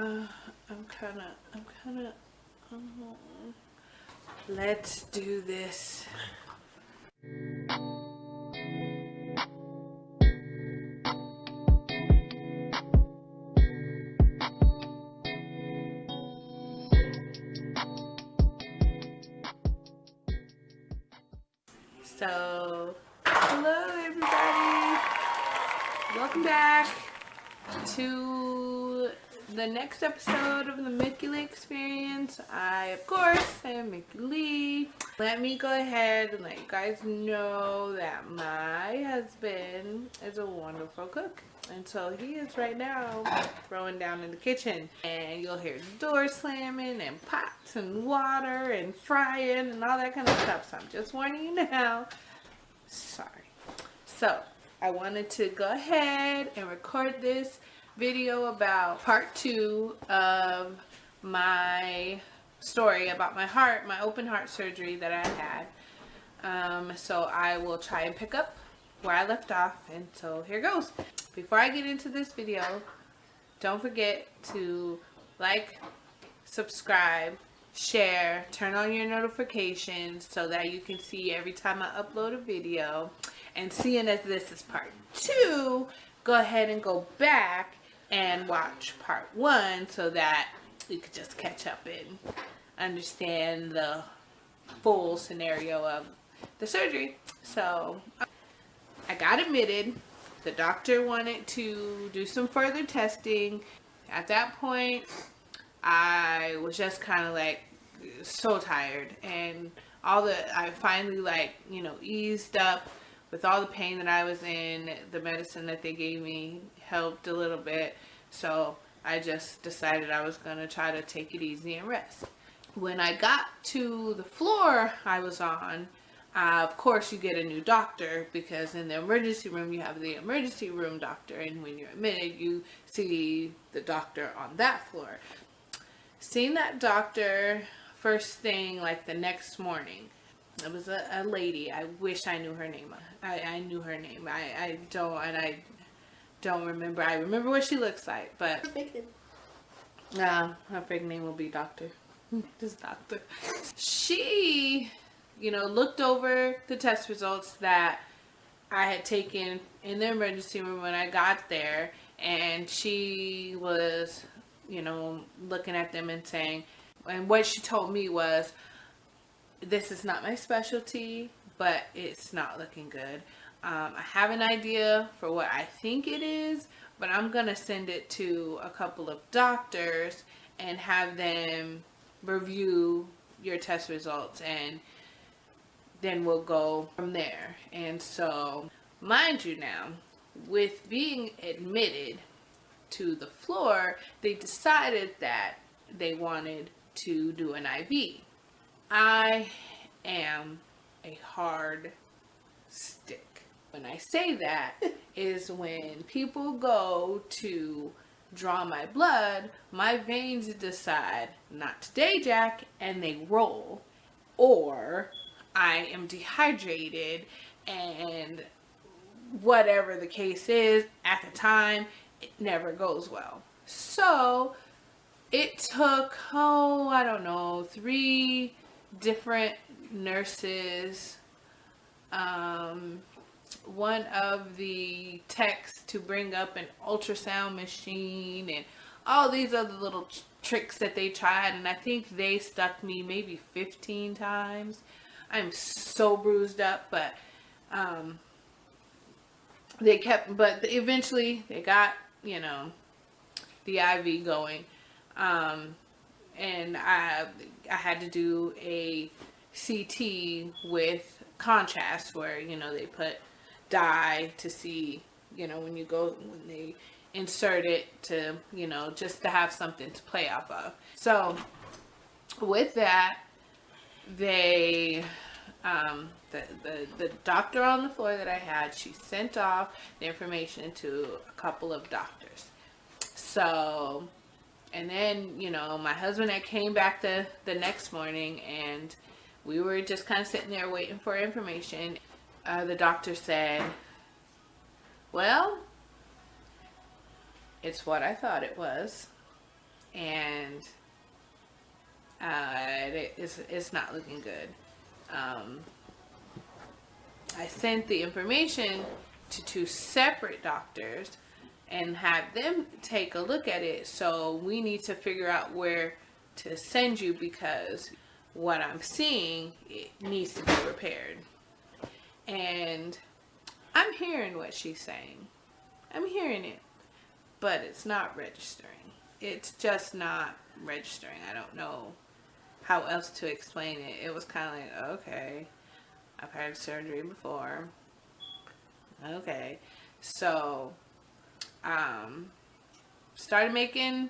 I'm kind of, let's do this. So, hello everybody. Welcome back to the next episode of the micky-ly experience. I, of course, am micky-ly. Let me go ahead and let you guys know that my husband is a wonderful cook. And so he is right now throwing down in the kitchen. And you'll hear the door slamming and pots and water and frying and all that kind of stuff. So I'm just warning you now. Sorry. So I wanted to go ahead and record this video about part 2 of my story about my heart, my open heart surgery that I had. So I will try and pick up where I left off, and so here goes. Before I get into this video, don't forget to like, subscribe, share, turn on your notifications so that you can see every time I upload a video. And seeing as this is part 2, go ahead and go back and watch part 1 so that you could just catch up and understand the full scenario of the surgery. So I got admitted. The doctor wanted to do some further testing. At that point, I was just kind of like so tired, and I finally, like, you know, eased up with all the pain that I was in. The medicine that they gave me helped a little bit, so I just decided I was gonna try to take it easy and rest. When I got to the floor I was on, of course you get a new doctor, because in the emergency room you have the emergency room doctor, and when you're admitted you see the doctor on that floor. Seeing that doctor first thing, like the next morning, it was a lady. I wish I knew her name. I knew her name. I don't remember. I remember what she looks like, but her fake name will be Doctor. Just Doctor. She, you know, looked over the test results that I had taken in the emergency room when I got there, and she was, you know, looking at them and saying, and what she told me was, this is not my specialty, but it's not looking good. I have an idea for what I think it is, but I'm gonna send it to a couple of doctors and have them review your test results, and then we'll go from there. And so, mind you now, with being admitted to the floor, they decided that they wanted to do an IV. I am a hard stick. When I say that is when people go to draw my blood, my veins decide, not today, Jack, and they roll. Or I am dehydrated, and whatever the case is at the time, it never goes well. So it took, I don't know, 3 different nurses, one of the techs to bring up an ultrasound machine, and all these other little tricks that they tried, and I think they stuck me maybe 15 times. I'm so bruised up, but but eventually they got, you know, the IV going. And I had to do a CT with contrast, where, you know, they put dye to see, you know, when they insert it, to, you know, just to have something to play off of. So with that, they the doctor on the floor that I had, she sent off the information to a couple of doctors. So, and then, you know, my husband had came back the next morning, and we were just kind of sitting there waiting for information. The doctor said, well, it's what I thought it was, and it's not looking good. I sent the information to 2 separate doctors and had them take a look at it. So we need to figure out where to send you, because what I'm seeing, it needs to be repaired. And I'm hearing what she's saying. I'm hearing it, but it's not registering. It's just not registering. I don't know how else to explain it. It was kind of like, okay, I've had surgery before. Okay. So, started making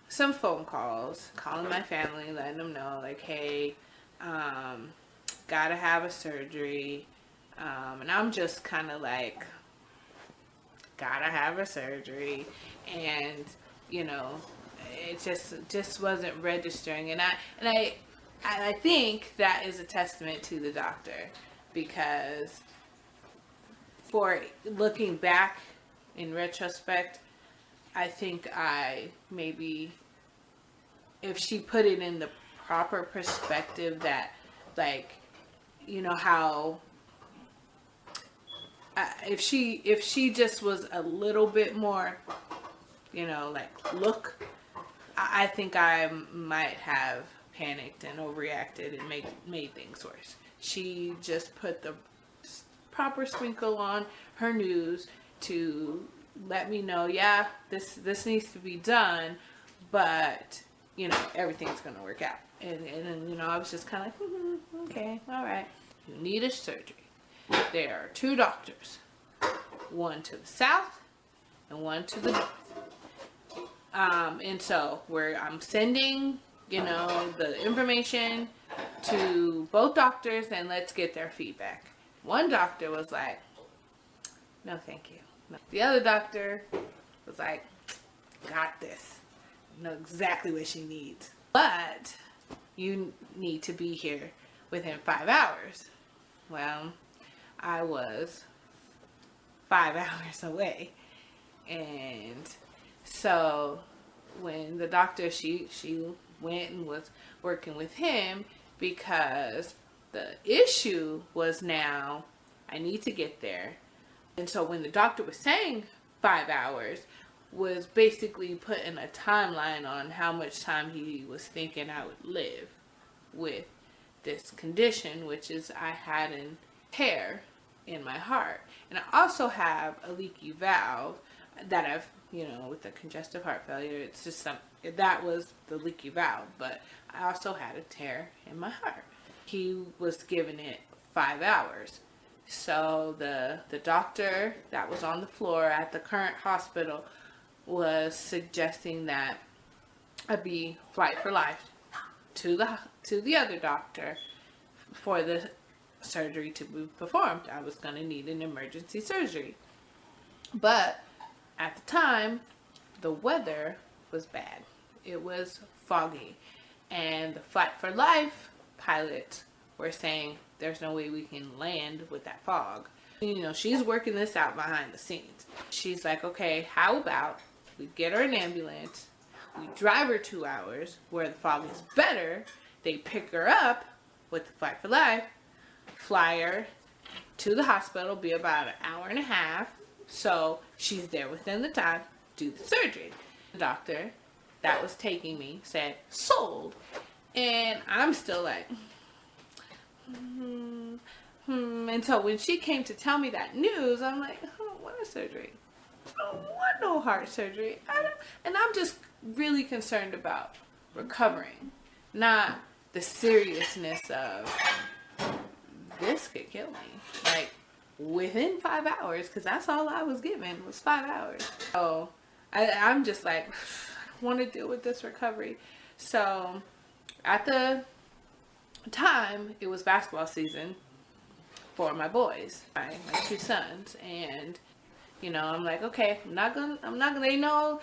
some phone calls, calling my family, letting them know, like, hey, gotta have a surgery. And I'm just kind of like, gotta have a surgery. And, you know, it just wasn't registering. And I think that is a testament to the doctor, because for looking back in retrospect, I think maybe, if she put it in the proper perspective, that, like, you know how, if she just was a little bit more, you know, like, look, I think I might have panicked and overreacted and made things worse. She just put the proper sprinkle on her news to let me know, yeah, this needs to be done, but, you know, everything's gonna work out. And you know, I was just kind of like, okay, all right. You need a surgery. There are 2 doctors, one to the south and one to the north. And so I'm sending, you know, the information to both doctors, and let's get their feedback. One doctor was like, no, thank you. No. The other doctor was like, got this. Know exactly what she needs. But you need to be here within 5 hours. Well, I was 5 hours away. And so when the doctor, she went and was working with him, because the issue was, now I need to get there. And so when the doctor was saying 5 hours, was basically putting a timeline on how much time he was thinking I would live with this condition, which is, I had a tear in my heart. And I also have a leaky valve that I've, you know, with the congestive heart failure, it's just that was the leaky valve, but I also had a tear in my heart. He was giving it 5 hours. So the doctor that was on the floor at the current hospital was suggesting that I be flight for life to the other doctor for the surgery to be performed. I was going to need an emergency surgery. But at the time, the weather was bad. It was foggy. And the flight for life pilots were saying, there's no way we can land with that fog. You know, she's working this out behind the scenes. She's like, okay, how about we get her an ambulance, we drive her 2 hours where the fog is better, they pick her up with the flight for life, fly her to the hospital, be about an hour and a half, so she's there within the time, do the surgery. The doctor that was taking me said, sold. And I'm still like, And so when she came to tell me that news, I'm like, I don't want a surgery. I don't want no heart surgery. And I'm just really concerned about recovering, not the seriousness of, this could kill me. Like, within 5 hours, because that's all I was given was 5 hours. So I'm just like, I want to deal with this recovery. So at the time, it was basketball season for my boys, my 2 sons, and you know, I'm like, okay, I'm not gonna, they know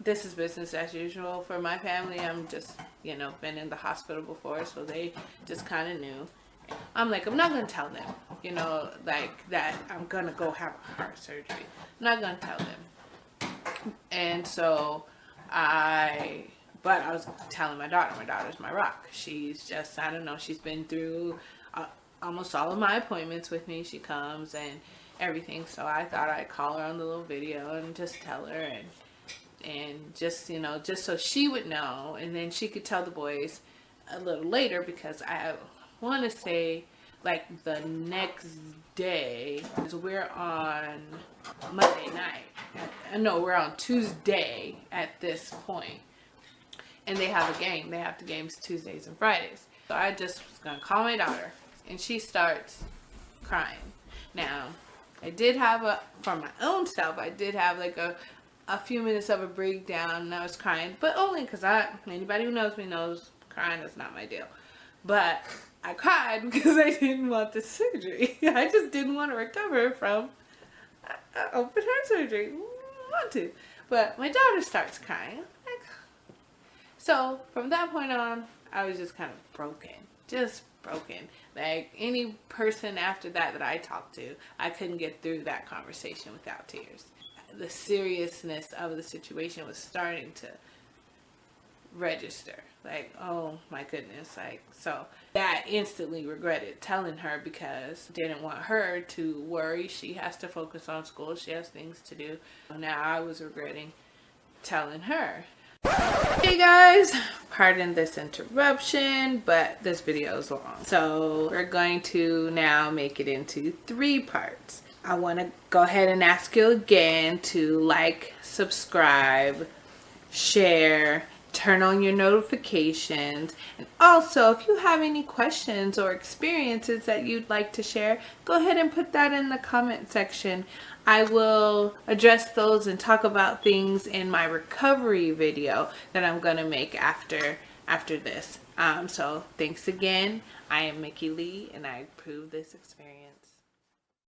this is business as usual for my family. I'm just, you know, been in the hospital before, so they just kind of knew. I'm like, I'm not gonna tell them, you know, like that I'm gonna go have a heart surgery. I'm not gonna tell them. And so But I was telling my daughter's my rock. She's just, I don't know, she's been through almost all of my appointments with me. She comes and everything. So I thought I'd call her on the little video and just tell her and just, you know, just so she would know. And then she could tell the boys a little later, because I want to say like the next day, because we're on Monday night. No, we're on Tuesday at this point. And they have a game. They have the games Tuesdays and Fridays. So I just was going to call my daughter. And she starts crying. Now, I did have for my own self, I did have like a few minutes of a breakdown. And I was crying. But only because anybody who knows me knows crying is not my deal. But I cried because I didn't want the surgery. I just didn't want to recover from open heart surgery. I want to. But my daughter starts crying. So from that point on, I was just kind of broken. Just broken. Like any person after that I talked to, I couldn't get through that conversation without tears. The seriousness of the situation was starting to register. Like, oh my goodness. Like, so that instantly regretted telling her, because I didn't want her to worry. She has to focus on school. She has things to do. Now I was regretting telling her. Hey guys, pardon this interruption, but this video is long. So we're going to now make it into 3 parts. I want to go ahead and ask you again to like, subscribe, share, turn on your notifications, and also if you have any questions or experiences that you'd like to share, go ahead and put that in the comment section. I will address those and talk about things in my recovery video that I'm going to make after this. So thanks again. I am Micky-ly, and I approve this experience.